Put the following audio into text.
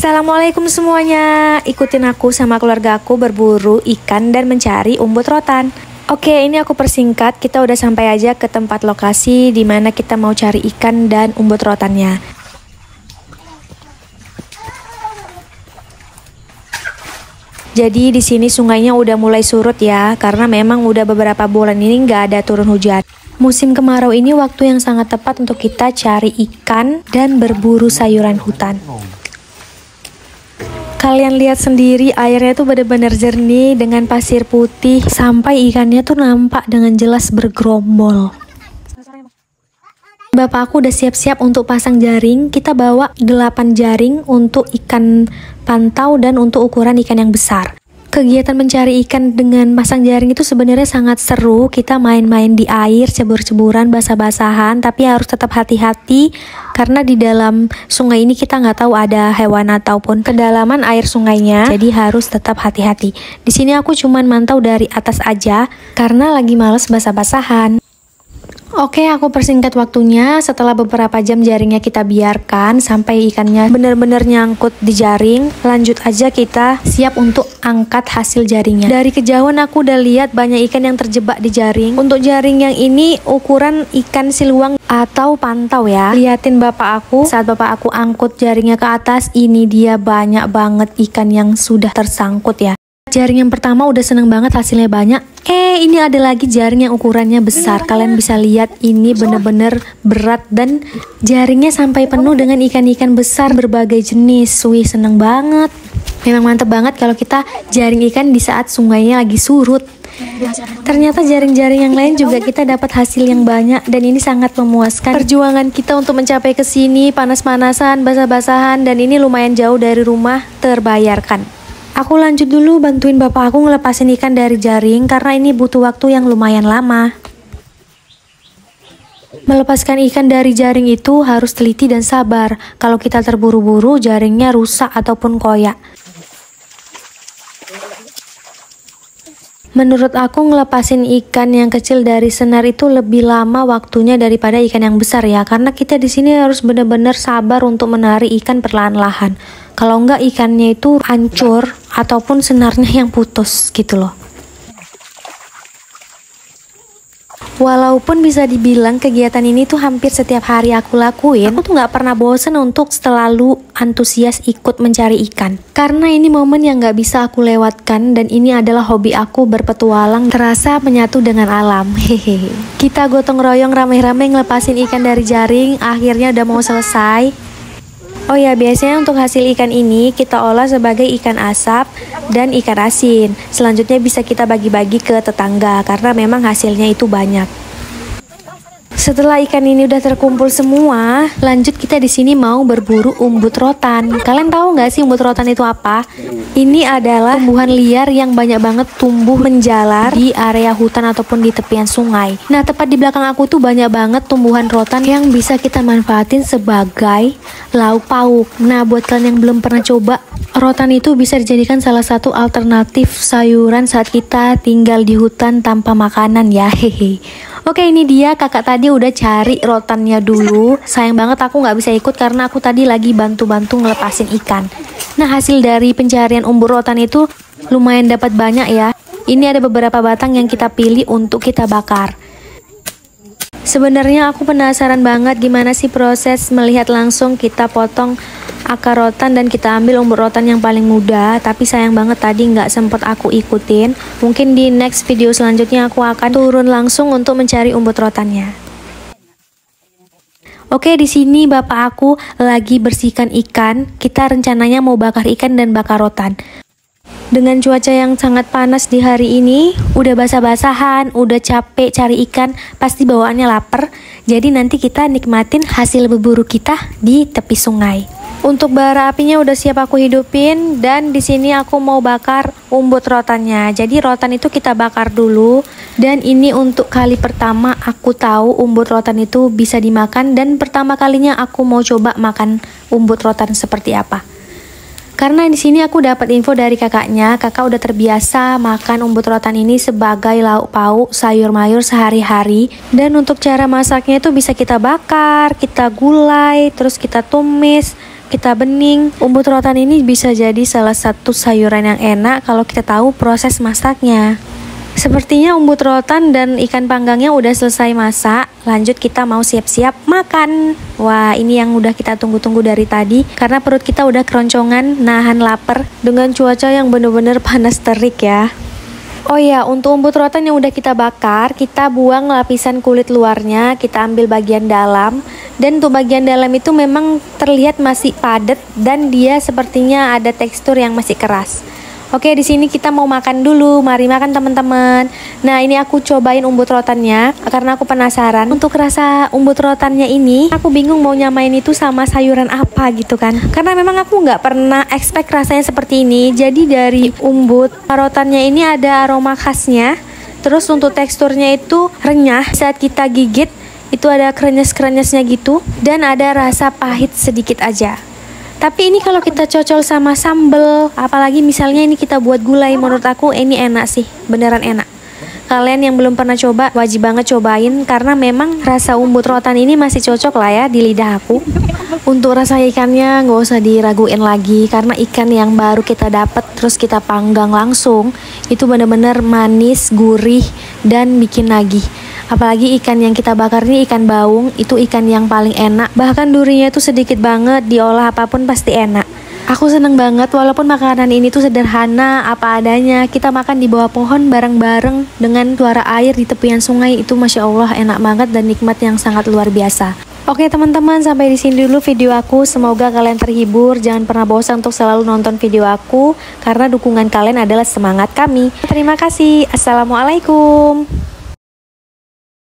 Assalamualaikum semuanya. Ikutin aku sama keluarga aku berburu ikan dan mencari umbut rotan. Oke, ini aku persingkat. Kita udah sampai aja ke tempat lokasi di mana kita mau cari ikan dan umbut rotannya. Jadi di sini sungainya udah mulai surut ya, karena memang udah beberapa bulan ini nggak ada turun hujan. Musim kemarau ini waktu yang sangat tepat untuk kita cari ikan dan berburu sayuran hutan. Kalian lihat sendiri, airnya tuh bener-bener jernih dengan pasir putih sampai ikannya tuh nampak dengan jelas bergerombol. Bapak aku udah siap-siap untuk pasang jaring. Kita bawa 8 jaring untuk ikan pantau dan untuk ukuran ikan yang besar. Kegiatan mencari ikan dengan pasang jaring itu sebenarnya sangat seru. Kita main-main di air, cebur-ceburan, basah-basahan, tapi harus tetap hati-hati karena di dalam sungai ini kita nggak tahu ada hewan ataupun kedalaman air sungainya, jadi harus tetap hati-hati. Di sini aku cuman mantau dari atas aja karena lagi males basah-basahan. Oke, aku persingkat waktunya. Setelah beberapa jam jaringnya kita biarkan sampai ikannya benar-benar nyangkut di jaring, lanjut aja kita siap untuk angkat hasil jaringnya. Dari kejauhan aku udah lihat banyak ikan yang terjebak di jaring. Untuk jaring yang ini ukuran ikan siluang atau pantau ya. Liatin bapak aku, saat bapak aku angkut jaringnya ke atas, ini dia banyak banget ikan yang sudah tersangkut ya. Jaring yang pertama udah seneng banget hasilnya banyak. Ini ada lagi jaring yang ukurannya besar. Kalian bisa lihat ini bener-bener berat dan jaringnya sampai penuh dengan ikan-ikan besar berbagai jenis. Wih, seneng banget. Memang mantep banget kalau kita jaring ikan di saat sungainya lagi surut. Ternyata jaring-jaring yang lain juga kita dapat hasil yang banyak dan ini sangat memuaskan. Perjuangan kita untuk mencapai ke sini panas-panasan, basah-basahan dan ini lumayan jauh dari rumah terbayarkan. Aku lanjut dulu bantuin bapak aku ngelepasin ikan dari jaring karena ini butuh waktu yang lumayan lama. Melepaskan ikan dari jaring itu harus teliti dan sabar. Kalau kita terburu-buru, jaringnya rusak ataupun koyak. Menurut aku ngelepasin ikan yang kecil dari senar itu lebih lama waktunya daripada ikan yang besar ya, karena kita di sini harus benar-benar sabar untuk menarik ikan perlahan-lahan. Kalau enggak ikannya itu hancur ataupun senarnya yang putus gitu loh. Walaupun bisa dibilang kegiatan ini tuh hampir setiap hari aku lakuin, aku tuh nggak pernah bosen untuk selalu antusias ikut mencari ikan. Karena ini momen yang nggak bisa aku lewatkan dan ini adalah hobi aku berpetualang terasa menyatu dengan alam. Hehehe. Kita gotong royong rame-rame ngelepasin ikan dari jaring, akhirnya udah mau selesai. Oh ya, biasanya untuk hasil ikan ini kita olah sebagai ikan asap dan ikan asin. Selanjutnya bisa kita bagi-bagi ke tetangga karena memang hasilnya itu banyak. Setelah ikan ini udah terkumpul semua, lanjut kita di sini mau berburu umbut rotan. Kalian tahu nggak sih umbut rotan itu apa? Ini adalah tumbuhan liar yang banyak banget tumbuh menjalar di area hutan ataupun di tepian sungai. Nah, tepat di belakang aku tuh banyak banget tumbuhan rotan yang bisa kita manfaatin sebagai lauk pauk. Nah, buat kalian yang belum pernah coba, rotan itu bisa dijadikan salah satu alternatif sayuran saat kita tinggal di hutan tanpa makanan ya. Hehe. Oke, ini dia kakak tadi udah cari rotannya dulu. Sayang banget aku nggak bisa ikut karena aku tadi lagi bantu-bantu ngelepasin ikan. Nah, hasil dari pencarian umbut rotan itu lumayan dapat banyak ya. Ini ada beberapa batang yang kita pilih untuk kita bakar. Sebenarnya aku penasaran banget gimana sih proses melihat langsung kita potong akar rotan dan kita ambil umbut rotan yang paling muda, tapi sayang banget tadi nggak sempet aku ikutin. Mungkin di next video selanjutnya aku akan turun langsung untuk mencari umbut rotannya. Oke, di sini bapak aku lagi bersihkan ikan. Kita rencananya mau bakar ikan dan bakar rotan. Dengan cuaca yang sangat panas di hari ini, udah basah-basahan, udah capek cari ikan, pasti bawaannya lapar. Jadi nanti kita nikmatin hasil berburu kita di tepi sungai. Untuk bara apinya udah siap aku hidupin dan di sini aku mau bakar umbut rotannya. Jadi rotan itu kita bakar dulu dan ini untuk kali pertama aku tahu umbut rotan itu bisa dimakan dan pertama kalinya aku mau coba makan umbut rotan seperti apa. Karena di sini aku dapat info dari kakaknya, kakak udah terbiasa makan umbut rotan ini sebagai lauk pauk sayur mayur sehari-hari. Dan untuk cara masaknya itu bisa kita bakar, kita gulai, terus kita tumis, kita bening. Umbut rotan ini bisa jadi salah satu sayuran yang enak kalau kita tahu proses masaknya. Sepertinya umbut rotan dan ikan panggangnya udah selesai masak. Lanjut kita mau siap-siap makan. Wah, ini yang udah kita tunggu-tunggu dari tadi. Karena perut kita udah keroncongan, nahan lapar dengan cuaca yang bener-bener panas terik ya. Oh ya, untuk umbut rotan yang udah kita bakar, kita buang lapisan kulit luarnya, kita ambil bagian dalam. Dan untuk bagian dalam itu memang terlihat masih padat dan dia sepertinya ada tekstur yang masih keras. Oke, di sini kita mau makan dulu. Mari makan teman-teman. Nah, ini aku cobain umbut rotannya karena aku penasaran. Untuk rasa umbut rotannya ini, aku bingung mau nyamain itu sama sayuran apa gitu kan. Karena memang aku nggak pernah expect rasanya seperti ini. Jadi dari umbut rotannya ini ada aroma khasnya. Terus untuk teksturnya itu renyah. Saat kita gigit, itu ada krenyes-krenyesnya gitu. Dan ada rasa pahit sedikit aja. Tapi ini kalau kita cocol sama sambel, apalagi misalnya ini kita buat gulai, menurut aku ini enak sih, beneran enak. Kalian yang belum pernah coba, wajib banget cobain, karena memang rasa umbut rotan ini masih cocok lah ya di lidah aku. Untuk rasa ikannya nggak usah diraguin lagi, karena ikan yang baru kita dapat terus kita panggang langsung, itu bener-bener manis, gurih, dan bikin nagih. Apalagi ikan yang kita bakar ini ikan baung, itu ikan yang paling enak. Bahkan durinya itu sedikit banget, diolah apapun pasti enak. Aku seneng banget walaupun makanan ini tuh sederhana, apa adanya. Kita makan di bawah pohon bareng-bareng dengan suara air di tepian sungai, itu Masya Allah enak banget dan nikmat yang sangat luar biasa. Oke teman-teman, sampai di sini dulu video aku. Semoga kalian terhibur. Jangan pernah bosan untuk selalu nonton video aku, karena dukungan kalian adalah semangat kami. Terima kasih. Assalamualaikum.